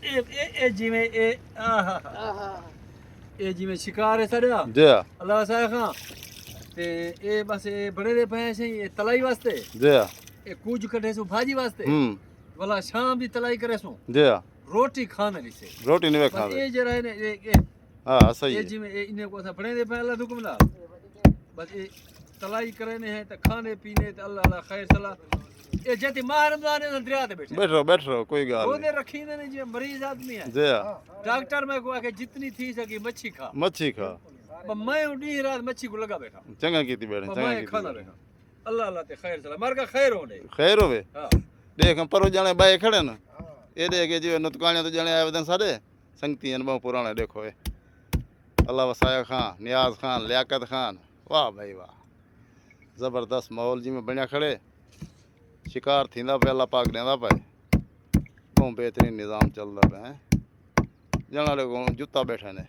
ए जी में ए आहा ए जी में शिकार है सर जी अल्लाह साहब खां ते ए बस ए बड़े दे पे से ये तलाई वास्ते जी ए कुछ कटे सु भाजी वास्ते वाला शाम दी तलाई करे सु जी रोटी खाने ली से रोटी नहीं बस खाते ए जरा है ने हाँ सही ए है जी में ए इन्हें को सा बड़े दे पे अल्लाह हुक्म ला बस ए तलाई करे ने है त खाने पीने त अल्लाह अल्लाह खैर सला ए जति माह रमजान है दरिया ते बैठे बैठ रहो कोई गाल वो नहीं दे रखी ने जी मरीज आदमी है जी डॉक्टर में को के जितनी थी सकी मच्छी खा मच्छी खा मैं उड़ी रात मच्छी को लगा बैठा चंगा की बैठे चंगा मैं खाना बैठा अल्लाह अल्लाह ते खैर सला मार का खैर होने खैर होवे हां देख हम परो जाने बाए खड़े ना ये देखे जी नुतकाने तो जाने आवेदन सारे संगती अन बहुत पुराने देखो ये अल्लाह वसाया खान नियाज खान लियाकत खान वाह भाई वाह जबरदस्त माहौल जी में बनिया खड़े शिकार थींदा पे अल्लाह पाक देंदा पे बहुत बेहतरीन निज़ाम चलदा पे हैं जना लोग जुत्ता बैठे ने